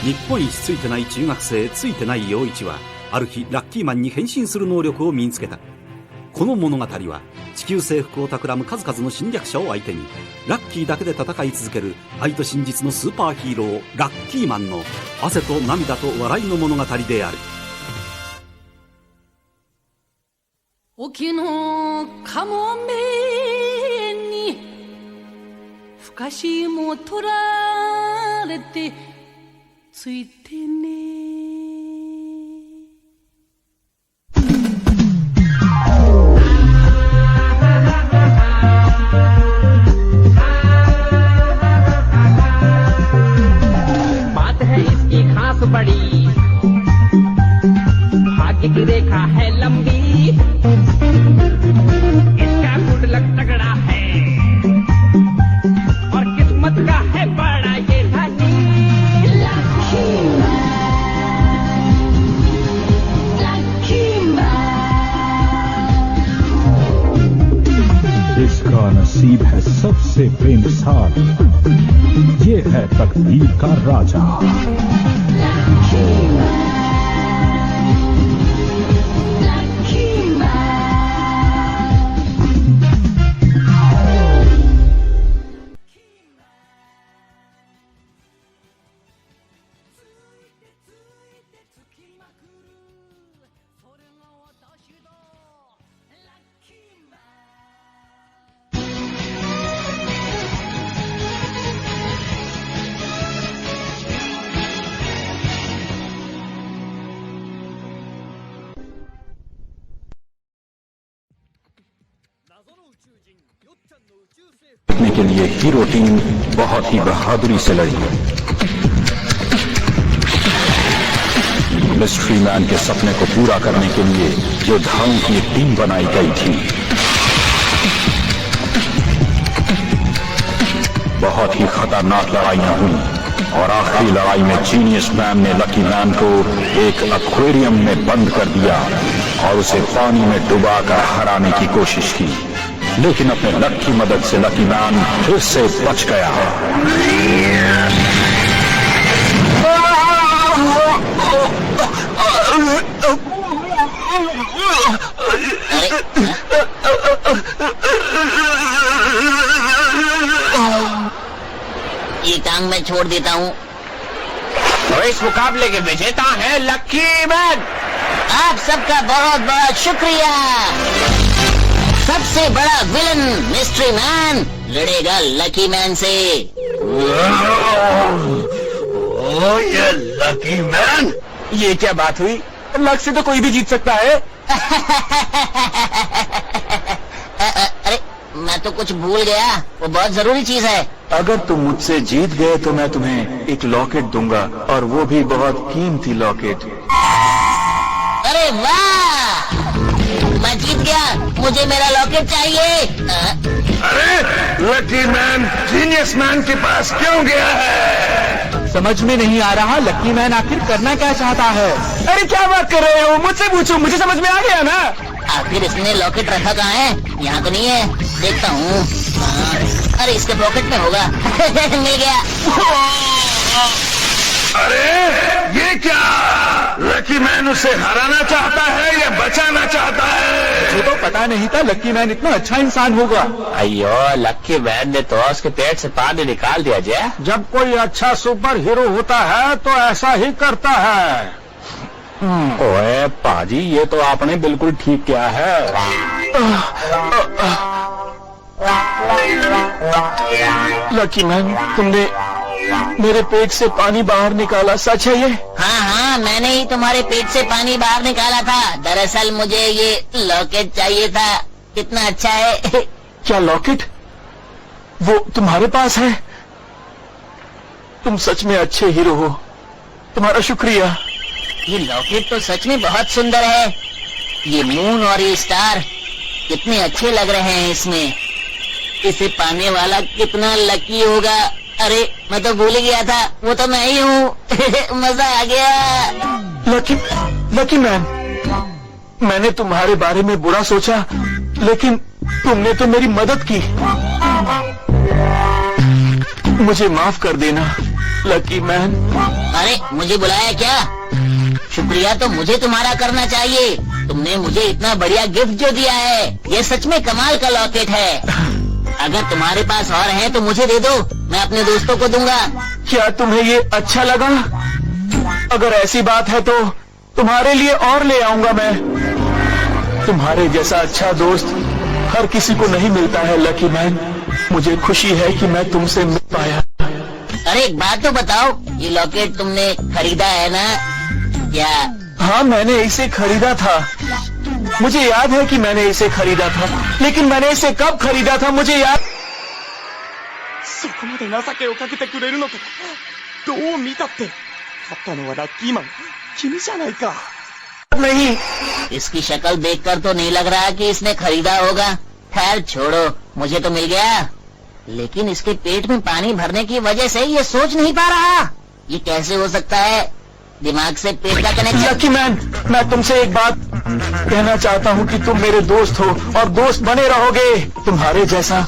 日本一ついてない中学生ついてない陽一はある日ラッキーマンに変身する能力を身につけた。この物語は地球征服を企む数々の侵略者を相手にラッキーだけで戦い続ける愛と真実のスーパーヒーローラッキーマンの汗と涙と笑いの物語である。沖のかもめにふかしも取られてついてね。बात है इसकी खास बड़ी भाग्य की रेखा है लंबी इसका गुड लक तगड़ा है और किस्मत का है बड़ा ये धनी। इसका नसीब है सबसे बेमिसाल, ये है तकदीर का राजा। जीतने के लिए हीरो टीम बहुत ही बहादुरी से लड़ी। मिस्ट्री मैन के सपने को पूरा करने के लिए योद्धाओं की एक टीम बनाई गई थी। बहुत ही खतरनाक लड़ाइयां हुई और आखिरी लड़ाई में जीनियस मैन ने लकी मैन को एक एक्वेरियम में बंद कर दिया और उसे पानी में डुबाकर हराने की कोशिश की, लेकिन अपने लक की मदद से लकी मैन फिर से बच गया। ये टांग मैं छोड़ देता हूँ। तो इस मुकाबले के विजेता है लकी मैन। आप सबका बहुत बहुत शुक्रिया। सबसे बड़ा विलन मिस्ट्री मैन लड़ेगा लकी मैन से। ओ ये लकी मैन, ये क्या बात हुई? लक से तो कोई भी जीत सकता है। अरे मैं तो कुछ भूल गया, वो बहुत जरूरी चीज है। अगर तुम मुझसे जीत गए तो मैं तुम्हें एक लॉकेट दूंगा, और वो भी बहुत कीमती लॉकेट। अरे वाह, मैं जीत गया, मुझे मेरा लॉकेट चाहिए। अरे लकी मैन जीनियस मैन के पास क्यों गया है? समझ में नहीं आ रहा लकी मैन आखिर करना क्या चाहता है। अरे क्या बात कर रहे हो, मुझसे पूछो, मुझे समझ में आ गया ना। आखिर इसने लॉकेट रखा कहाँ है? यहाँ तो नहीं है, देखता हूँ। अरे इसके पॉकेट में होगा। मिल गया। अरे ये क्या? लकी मैन उसे हराना चाहता है या बचाना चाहता है? मुझे तो पता नहीं था लकी मैन इतना अच्छा इंसान होगा। अयो लकी मैन ने तो उसके पेट से पानी निकाल दिया। जय, जब कोई अच्छा सुपर हीरो होता है तो ऐसा ही करता है। ओए पाजी, ये तो आपने बिल्कुल ठीक किया है। लकी मैन, तुमने मेरे पेट से पानी बाहर निकाला, सच है ये? हाँ हाँ, मैंने ही तुम्हारे पेट से पानी बाहर निकाला था। दरअसल मुझे ये लॉकेट चाहिए था। कितना अच्छा है। क्या लॉकेट? वो तुम्हारे पास है? तुम सच में अच्छे हीरो हो, तुम्हारा शुक्रिया। ये लॉकेट तो सच में बहुत सुंदर है। ये मून और ये स्टार कितने अच्छे लग रहे हैं इसमें। इसे पाने वाला कितना लकी होगा। अरे मैं तो भूल ही गया था, वो तो मैं ही हूँ। मजा आ गया। लकी मैन, मैंने तुम्हारे बारे में बुरा सोचा, लेकिन तुमने तो मेरी मदद की। मुझे माफ कर देना। Lucky man. अरे मुझे बुलाया क्या? शुक्रिया तो मुझे तुम्हारा करना चाहिए। तुमने मुझे इतना बढ़िया गिफ्ट जो दिया है, ये सच में कमाल का लॉकेट है। अगर तुम्हारे पास और है तो मुझे दे दो, मैं अपने दोस्तों को दूंगा। क्या तुम्हें ये अच्छा लगा? अगर ऐसी बात है तो तुम्हारे लिए और ले आऊंगा मैं। तुम्हारे जैसा अच्छा दोस्त हर किसी को नहीं मिलता है लकी मैन। मुझे खुशी है कि मैं तुमसे मिल पाया। अरे एक बात तो बताओ, ये लॉकेट तुमने खरीदा है ना? क्या? हाँ, मैंने इसे खरीदा था। मुझे याद है कि मैंने इसे खरीदा था, लेकिन मैंने इसे कब खरीदा था मुझे याद। そこまで情けをかけてくれるのか。どう見たって買ったのはラッキーマン君じゃないか。नहीं, इसकी शक्ल देखकर तो नहीं लग रहा कि इसने खरीदा होगा। खैर छोड़ो, मुझे तो मिल गया। लेकिन इसके पेट में पानी भरने की वजह से ये सोच नहीं पा रहा। ये कैसे हो सकता है? दिमाग से पेट का कनेक्शन। लकी मैन, मैं तुमसे एक बात कहना चाहता हूँ कि तुम मेरे दोस्त हो और दोस्त बने रहोगे। तुम्हारे जैसा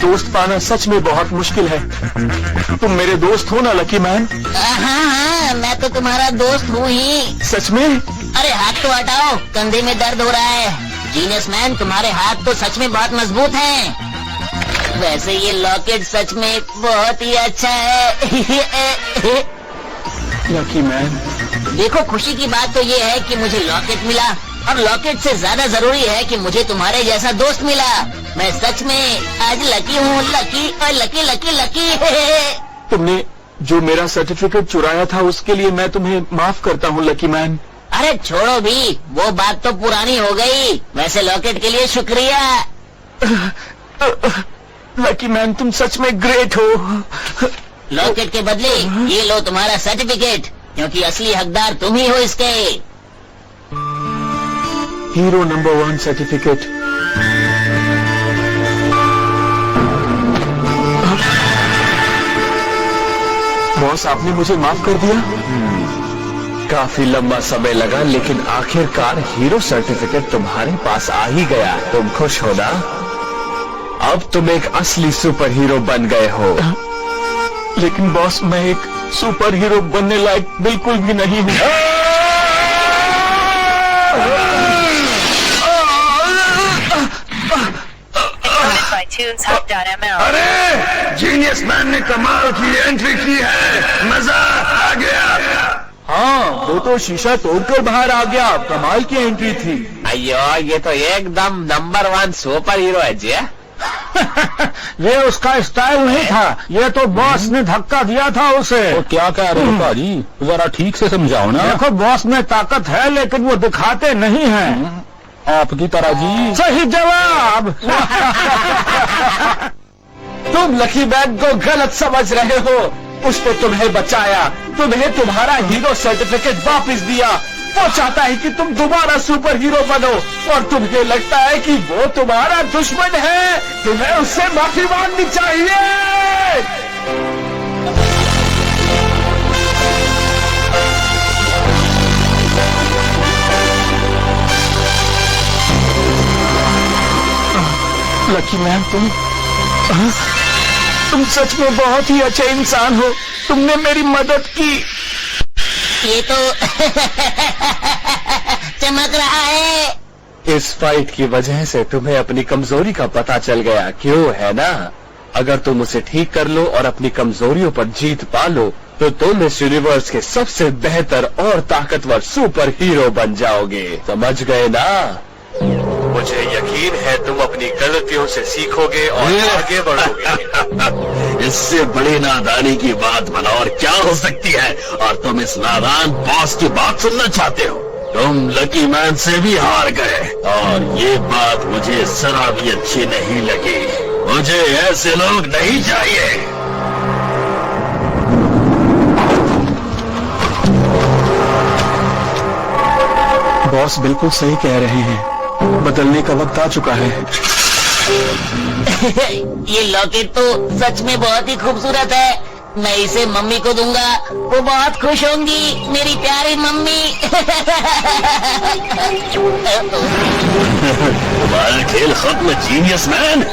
दोस्त पाना सच में बहुत मुश्किल है। तुम मेरे दोस्त हो ना लकी मैन? हाँ, मैं तो तुम्हारा दोस्त हूँ ही। सच में? अरे हाथ तो हटाओ, कंधे में दर्द हो रहा है। जीनियस मैन, तुम्हारे हाथ तो सच में बहुत मजबूत हैं। वैसे ये लॉकेट सच में बहुत ही अच्छा है। लकी मैन, देखो, खुशी की बात तो ये है कि मुझे लॉकेट मिला, और लॉकेट से ज्यादा जरूरी है कि मुझे तुम्हारे जैसा दोस्त मिला। मैं सच में आज लकी हूँ, लकी और लकी लकी लकी। तुमने जो मेरा सर्टिफिकेट चुराया था उसके लिए मैं तुम्हें माफ करता हूँ लकी मैन। अरे छोड़ो भी, वो बात तो पुरानी हो गई। वैसे लॉकेट के लिए शुक्रिया। लकी मैन, तुम सच में ग्रेट हो। लॉकेट के बदले ये लो तुम्हारा सर्टिफिकेट, क्योंकि असली हकदार तुम ही हो इसके। Hero number 1 certificate. बॉस, आपने मुझे माफ कर दिया। काफी लंबा समय लगा, लेकिन आखिरकार हीरो सर्टिफिकेट तुम्हारे पास आ ही गया। तुम खुश हो ना? अब तुम एक असली सुपर हीरो बन गए हो। लेकिन बॉस, मैं एक सुपर हीरो बनने लायक बिल्कुल भी नहीं हूँ। अरे जीनियस मैन ने कमाल की एंट्री की है, मजा आ गया। हाँ, वो तो शीशा तोड़कर बाहर आ गया। कमाल की एंट्री थी। अयो, ये तो एकदम नंबर 1 सुपर हीरो है जी। ये उसका स्टाइल नहीं था, ये तो बॉस ने धक्का दिया था उसे। तो क्या कह रहे हो भाजी, जरा ठीक से समझाओ ना। देखो, बॉस में ताकत है लेकिन वो दिखाते नहीं हैं। आपकी तरह जी। सही जवाब। तुम लकी मैन को गलत समझ रहे हो। उसने तुम्हें बचाया, तुम्हें तुम्हारा हीरो सर्टिफिकेट वापस दिया। वो चाहता है कि तुम दोबारा सुपर हीरो बनो, और तुम्हें लगता है कि वो तुम्हारा दुश्मन है। तुम्हें उससे माफी मांगनी चाहिए। लकी मैन, तुम सच में बहुत ही अच्छे इंसान हो। तुमने मेरी मदद की। ये तो चमक रहा है। इस फाइट की वजह से तुम्हें अपनी कमजोरी का पता चल गया, क्यों है ना? अगर तुम उसे ठीक कर लो और अपनी कमजोरियों पर जीत पा लो, तो तुम इस यूनिवर्स के सबसे बेहतर और ताकतवर सुपर हीरो बन जाओगे। समझ गए ना? मुझे यकीन है तुम अपनी गलतियों से सीखोगे और आगे बढ़ोगे। इससे बड़ी नादानी की बात भला और क्या हो सकती है? और तुम इस नादान बॉस की बात सुनना चाहते हो? तुम लकी मैन से भी हार गए, और ये बात मुझे जरा भी अच्छी नहीं लगी। मुझे ऐसे लोग नहीं चाहिए। बॉस बिल्कुल सही कह रहे हैं, बदलने का वक्त आ चुका है। ये लॉकेट तो सच में बहुत ही खूबसूरत है। मैं इसे मम्मी को दूंगा, वो बहुत खुश होंगी, मेरी प्यारी मम्मी। तुम्हारा खेल खत्म जीनियस मैन।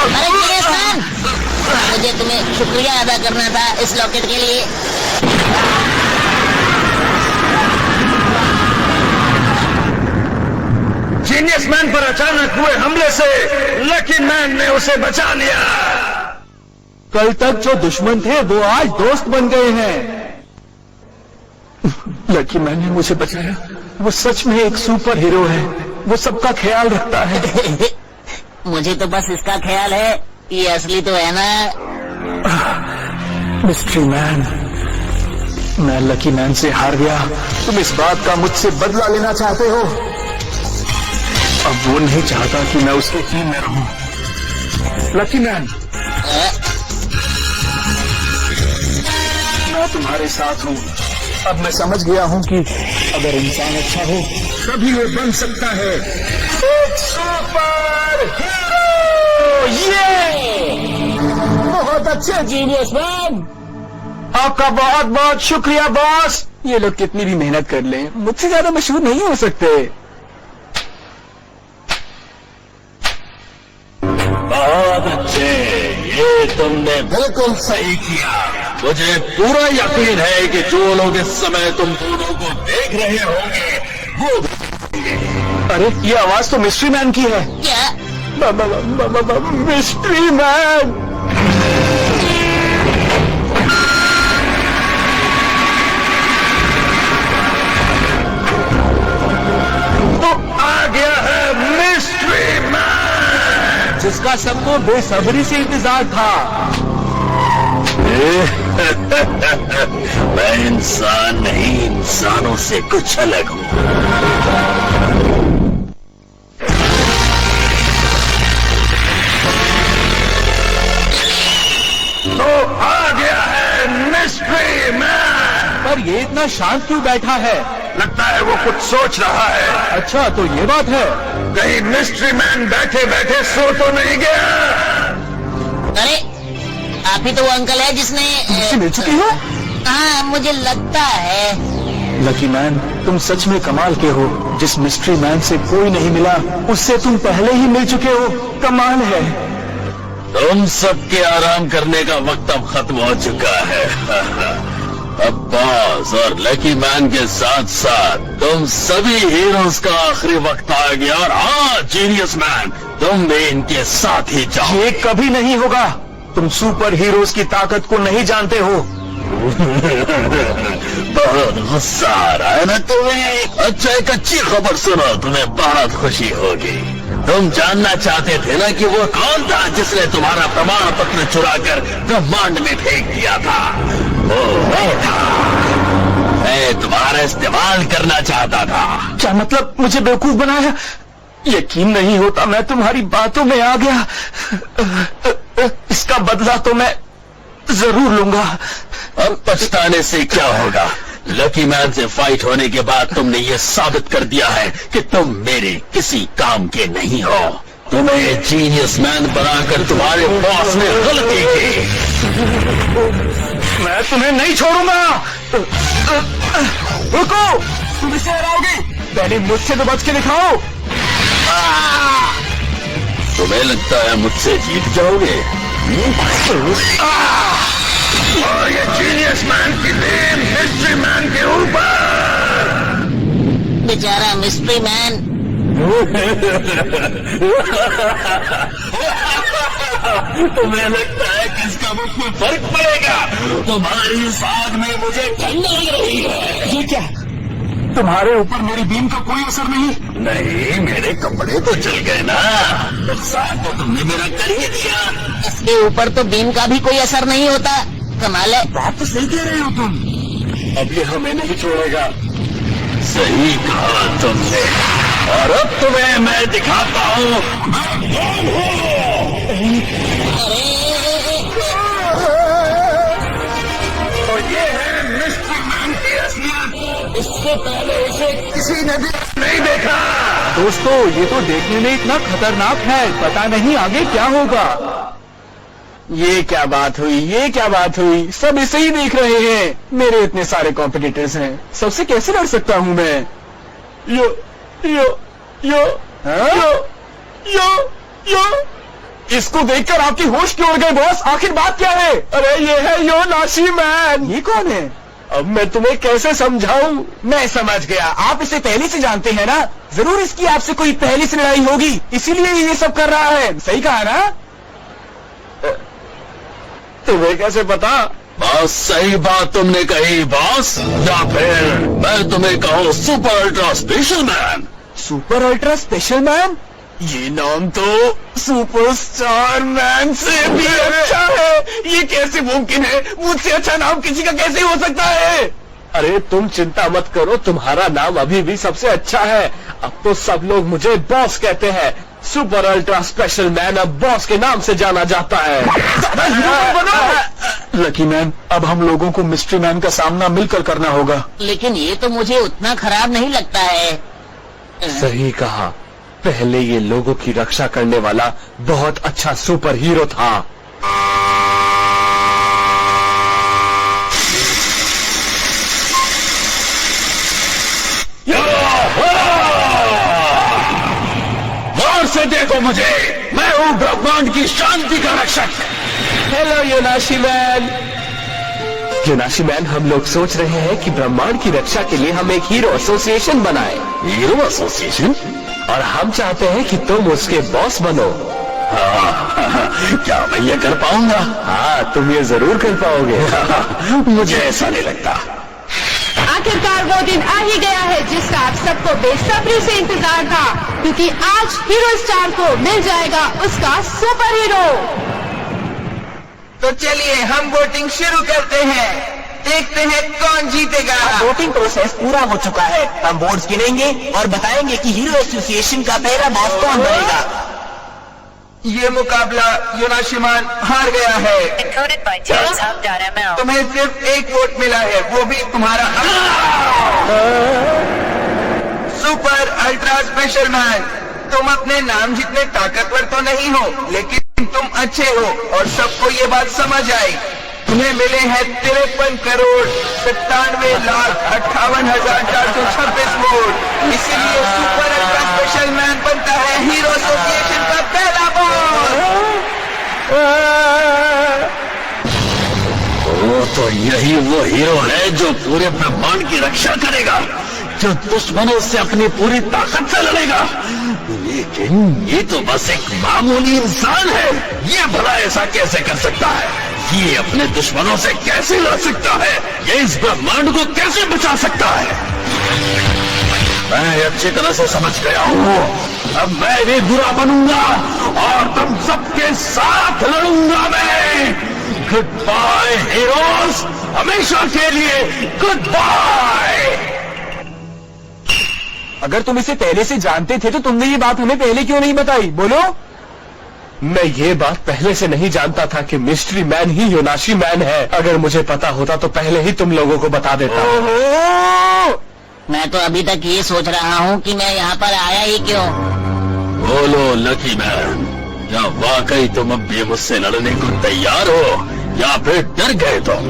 अरे जीनियस मैन, मुझे तुम्हें शुक्रिया अदा करना था इस लॉकेट के लिए। जीनियस मैन पर अचानक हुए हमले से लकी मैन ने उसे बचा लिया। कल तक जो दुश्मन थे वो आज दोस्त बन गए हैं। लकी मैन ने मुझे बचाया। वो सच में एक सुपर हीरो है। वो सबका ख्याल रखता है। मुझे तो बस इसका ख्याल है, ये असली तो है ना। मिस्ट्री मैन, मैं लकी मैन से हार गया। तुम इस बात का मुझसे बदला लेना चाहते हो। अब वो नहीं चाहता कि मैं उसके टीम में रहूं। लकी मैन, मैं तुम्हारे साथ हूं। अब मैं समझ गया हूं कि अगर इंसान अच्छा हो तभी वो बन सकता है एक सुपर हीरो। ये बहुत अच्छे जीनियस मैन, आपका बहुत बहुत शुक्रिया बॉस। ये लोग कितनी भी मेहनत कर लें, मुझसे ज्यादा मशहूर नहीं हो सकते। बहुत अच्छे, ये तुमने बिल्कुल सही किया। मुझे पूरा यकीन है कि जो लोग इस समय तुम दोनों को देख रहे होंगे वो। अरे ये आवाज तो मिस्ट्री मैन की है। क्या? मिस्ट्री मैन, तो आ गया है मिस्ट्री मैन, जिसका सबको बेसब्री से इंतजार था। मैं इंसान नहीं, इंसानों से कुछ अलग हूँ। तो आ गया है मिस्ट्री मैन। पर ये इतना शांत क्यों बैठा है? लगता है वो कुछ सोच रहा है। अच्छा, तो ये बात है। कहीं मिस्ट्री मैन बैठे बैठे सो तो नहीं गया? अरे आप ही तो वो अंकल है जिसने मुझसे मिल चुकी हो? हाँ, मुझे लगता है। लकी मैन, तुम सच में कमाल के हो। जिस मिस्ट्री मैन से कोई नहीं मिला उससे तुम पहले ही मिल चुके हो। कमाल है। तुम सबके आराम करने का वक्त अब खत्म हो चुका है। अब बॉस और लकी मैन के साथ साथ तुम सभी हीरोज का आखिरी वक्त आ गया। और हाँ जीनियस मैन, तुम भी इनके साथ ही जाओ। ये कभी नहीं होगा। तुम सुपर हीरोज की ताकत को नहीं जानते हो। बहुत गुस्सा आ रहा है ना तुम्हें? अच्छा, एक अच्छी खबर सुनो, तुम्हें बहुत खुशी होगी। तुम जानना चाहते थे ना कि वो कौन था जिसने तुम्हारा प्रमाण पत्र चुरा कर ब्रह्मांड में फेंक दिया था? वो था। मैं तुम्हारा इस्तेमाल करना चाहता था। क्या मतलब? मुझे बेवकूफ बनाया? यकीन नहीं होता, मैं तुम्हारी बातों में आ गया। इसका बदला तो मैं जरूर लूंगा। अब पछताने से क्या होगा? लकी मैन से फाइट होने के बाद तुमने ये साबित कर दिया है कि तुम मेरे किसी काम के नहीं हो। तुम्हें जीनियस मैन बनाकर तुम्हारे बॉस ने गलती की। मैं तुम्हें नहीं छोड़ूंगा। रुको, तुम इसे हराओगे। पहले मुझसे तो बच के दिखाओ। तुम्हें लगता है मुझसे जीत जाओगे? और ये जीनियस मैन की टीम मिस्ट्री मैन के ऊपर। बेचारा मिस्ट्री मैन। तुम्हें लगता है कि इसका मुझ में फर्क पड़ेगा? तुम्हारी इस आग में मुझे ठंड लग रही है। ये क्या? तुम्हारे ऊपर मेरी बीम का कोई असर नहीं? नहीं, मेरे कपड़े तो जल गए ना। नुकसान तो तुमने मेरा कर ही दिया। इसके ऊपर तो बीम का भी कोई असर नहीं होता। कमाल है। बात तो सही कह रहे हो तुम। अब ये हमें नहीं छोड़ेगा। सही कहा तुमने। और अब तुम्हें मैं दिखाता हूँ। तो ये है मिस्ट्री मैन की असलियत। इससे पहले इसे किसी ने भी नहीं देखा। दोस्तों, ये तो देखने में इतना खतरनाक है, पता नहीं आगे क्या होगा। ये क्या बात हुई? ये क्या बात हुई? सब इसे ही देख रहे हैं। मेरे इतने सारे कॉम्पिटिटर्स हैं, सबसे कैसे लड़ सकता हूँ मैं? यो यो यो यो यो यो इसको देखकर आपकी होश क्यों उड़ गई बॉस? आखिर बात क्या है? अरे ये है योनाशी मैन। ये कौन है? अब मैं तुम्हें कैसे समझाऊं? मैं समझ गया, आप इसे पहले से जानते हैं ना? जरूर इसकी आपसे कोई पहले से लड़ाई होगी, इसीलिए ये सब कर रहा है। सही कहा ना? तुम्हें कैसे पता? बस सही बात तुमने कही बॉस, या फिर मैं तुम्हें कहूँ super ultra special man. Super ultra special man? ये नाम तो सुपरस्टार मैन से भी अच्छा है। ये कैसे मुमकिन है? मुझसे अच्छा नाम किसी का कैसे हो सकता है? अरे तुम चिंता मत करो, तुम्हारा नाम अभी भी सबसे अच्छा है। अब तो सब लोग मुझे बॉस कहते हैं। सुपर अल्ट्रा स्पेशल मैन अब बॉस के नाम से जाना जाता है। लकी मैन, अब हम लोगों को मिस्ट्री मैन का सामना मिलकर करना होगा। लेकिन ये तो मुझे उतना खराब नहीं लगता है। सही कहा, पहले ये लोगों की रक्षा करने वाला बहुत अच्छा सुपर हीरो था। गौर से देखो मुझे, मैं हूँ ब्रह्मांड की शांति का रक्षक। हेलो योनाशी मैन। योनाशी मैन, हम लोग सोच रहे हैं कि ब्रह्मांड की रक्षा के लिए हम एक हीरो एसोसिएशन बनाएं। Hero association? और हम चाहते हैं कि तुम उसके बॉस बनो। क्या मैं ये कर पाऊंगा? हाँ, तुम ये जरूर कर पाओगे। मुझे ऐसा नहीं लगता। आखिरकार वो दिन आ ही गया है जिसका आप सबको बेसब्री से इंतजार था, क्योंकि आज हीरो स्टार को मिल जाएगा उसका सुपर हीरो। तो चलिए हम वोटिंग शुरू करते हैं। देखते हैं कौन जीतेगा। वोटिंग प्रोसेस पूरा हो चुका है। हम वोट्स गिनेंगे और बताएंगे कि हीरो एसोसिएशन का पहला बॉस कौन बनेगा। ये मुकाबला योनाशी मैन हार गया है। तुम्हें सिर्फ एक वोट मिला है, वो भी तुम्हारा। सुपर अल्ट्रा स्पेशल मैन, तुम अपने नाम जितने ताकतवर तो नहीं हो, लेकिन तुम अच्छे हो और सबको ये बात समझ आई। तुम्हें मिले हैं 53,97,58,426 वोट। इसीलिए सुपर अल्ट्रा स्पेशल मैन बनता है हीरो एसोसिएशन का पहला बॉस। तो यही वो हीरो है जो पूरे ब्रह्मांड की रक्षा करेगा, जो दुश्मनों से अपनी पूरी ताकत से लड़ेगा। लेकिन ये तो बस एक मामूली इंसान है। ये भला ऐसा कैसे कर सकता है? ये अपने दुश्मनों से कैसे लड़ सकता है? ये इस ब्रह्मांड को कैसे बचा सकता है? मैं अच्छी तरह से समझ गया हूँ। अब मैं भी बुरा बनूंगा और तुम सबके साथ लड़ूंगा मैं। गुड बाय हीरोज, हमेशा के लिए गुड बाय। अगर तुम इसे पहले से जानते थे तो तुमने ये बात हमें पहले क्यों नहीं बताई? बोलो। मैं ये बात पहले से नहीं जानता था कि मिस्ट्री मैन ही योनाशी मैन है। अगर मुझे पता होता तो पहले ही तुम लोगों को बता देता। मैं तो अभी तक ये सोच रहा हूँ कि मैं यहाँ पर आया ही क्यों। बोलो लकी मैन, क्या वाकई तुम अब भी मुझसे लड़ने को तैयार हो या फिर डर गए तुम?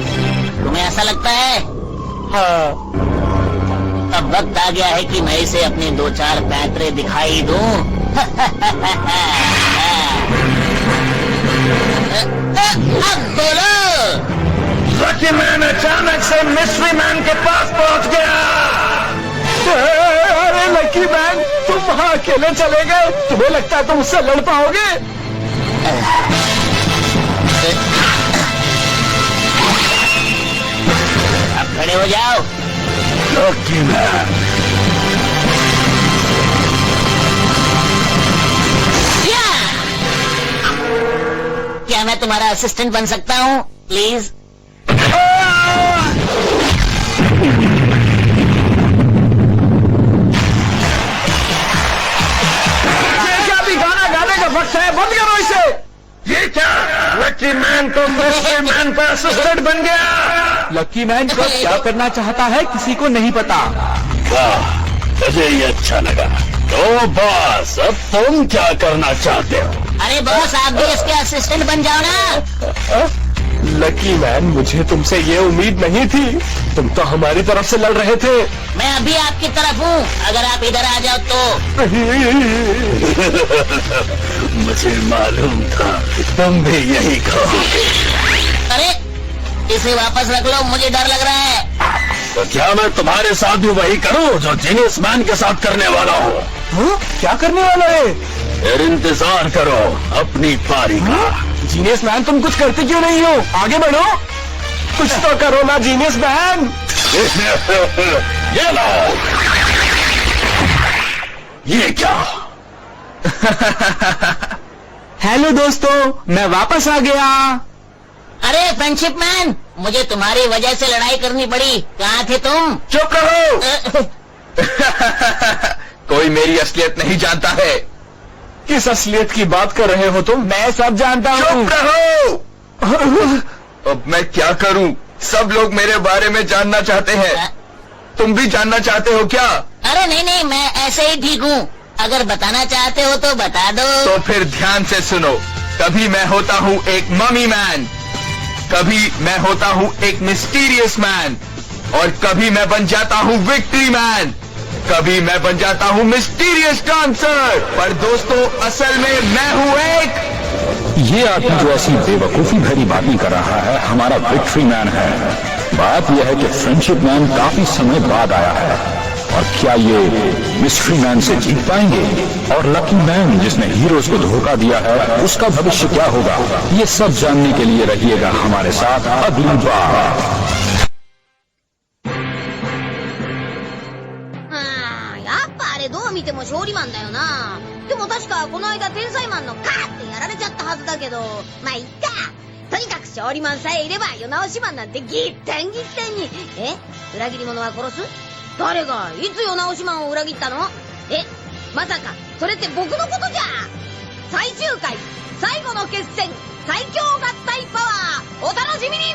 तुम्हें ऐसा लगता है? हाँ। अब वक्त आ गया है कि मैं इसे अपने 2-4 पैतरे दिखाई दूं। अब बोलो। लकी मैन अचानक से मिस्ट्री मैन के पास पहुंच गया। अरे लकी मैन, तुम वहाँ अकेले चले गए? तुम्हें लगता है तुम उससे लड़ पाओगे? अब खड़े हो जाओ। लकी मैन, क्या मैं तुम्हारा असिस्टेंट बन सकता हूँ प्लीज? क्या भी गाना गाने का वक्त है, बंद करो इसे। ये क्या? लकी मैन तो मिस्ट्री मैन का असिस्टेंट बन गया। लकी मैन को क्या करना चाहता है किसी को नहीं पता। मुझे ये अच्छा लगा। तो बॉस, अब तुम क्या करना चाहते हो? अरे बॉस, आप भी इसके असिस्टेंट बन जाओ ना। लकी मैन, मुझे तुमसे ये उम्मीद नहीं थी। तुम तो हमारी तरफ से लड़ रहे थे। मैं अभी आपकी तरफ हूँ, अगर आप इधर आ जाओ तो। मुझे मालूम था तुम भी यही कहोगे। अरे इसे वापस रख लो, मुझे डर लग रहा है। तो क्या मैं तुम्हारे साथ भी वही करूं जो जीनियस मैन के साथ करने वाला हूँ? क्या करने वाला है? फिर इंतजार करो अपनी पारी का। जीनियस मैन, तुम कुछ करते क्यों नहीं हो? आगे बढ़ो, कुछ तो करो ना जीनियस मैन। ये लो। ये क्या? हेलो दोस्तों, मैं वापस आ गया। अरे फ्रेंडशिप मैन, मुझे तुम्हारी वजह से लड़ाई करनी पड़ी। कहाँ थे तुम? चुप रहो। कोई मेरी असलियत नहीं जानता है। किस असलियत की बात कर रहे हो तुम? मैं सब जानता हूँ। चुप रहो। अब मैं क्या करूँ? सब लोग मेरे बारे में जानना चाहते हैं। तुम भी जानना चाहते हो क्या? अरे नहीं नहीं, मैं ऐसे ही ठीक हूँ। अगर बताना चाहते हो तो बता दो। तो फिर ध्यान से सुनो। कभी मैं होता हूँ एक ममी मैन, कभी मैं होता हूँ एक मिस्टीरियस मैन, और कभी मैं बन जाता हूँ विक्ट्री मैन, कभी मैं बन जाता हूँ मिस्टीरियस डांसर। पर दोस्तों, असल में मैं हूँ एक। ये आदमी जो ऐसी बेवकूफी भरी बातें कर रहा है हमारा विक्ट्री मैन है। बात यह है कि फ्रेंडशिप मैन काफी समय बाद आया है, और क्या ये मिस्ट्री मैन से जीत पाएंगे? और लकी मैन जिसने हीरोज को धोखा दिया है, उसका भविष्य क्या होगा? ये सब जानने के लिए रहिएगा हमारे साथ अगली बार। やっぱあれどう見ても勝利マンだよな。でも確かこの間天才マンのカーってやられちゃったはずだけど、まあいっか。とにかく勝利マンさえいれば世直しマンなんてぎってんぎってんに。裏切り者は殺す？誰がいつ世直しマンを裏切ったの？まさかそれって僕のことじゃ。最終回最後の決戦最強合体パワーお楽しみに。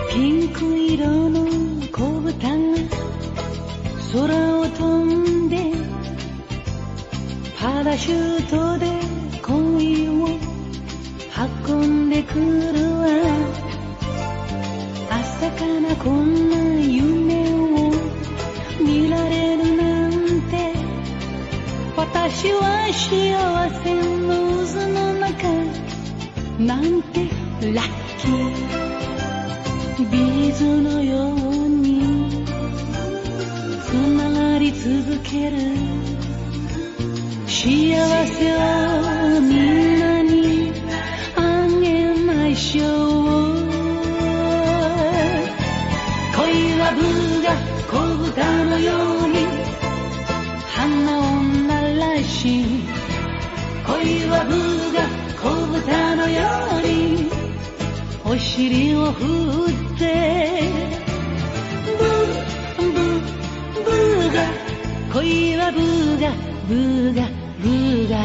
ピンク色の子豚が空を飛んでパラシュートで恋を運んでくるわ。朝からこんな夢を見られるなんて、私は幸せの渦の中なんてラッキー。ビーズのようにつながり続ける幸せをみんなにあげましょう。恋はブが子豚のように花を鳴らし、恋はブが子豚のようにお尻を振ってブーブーが恋はブーがブーがブーが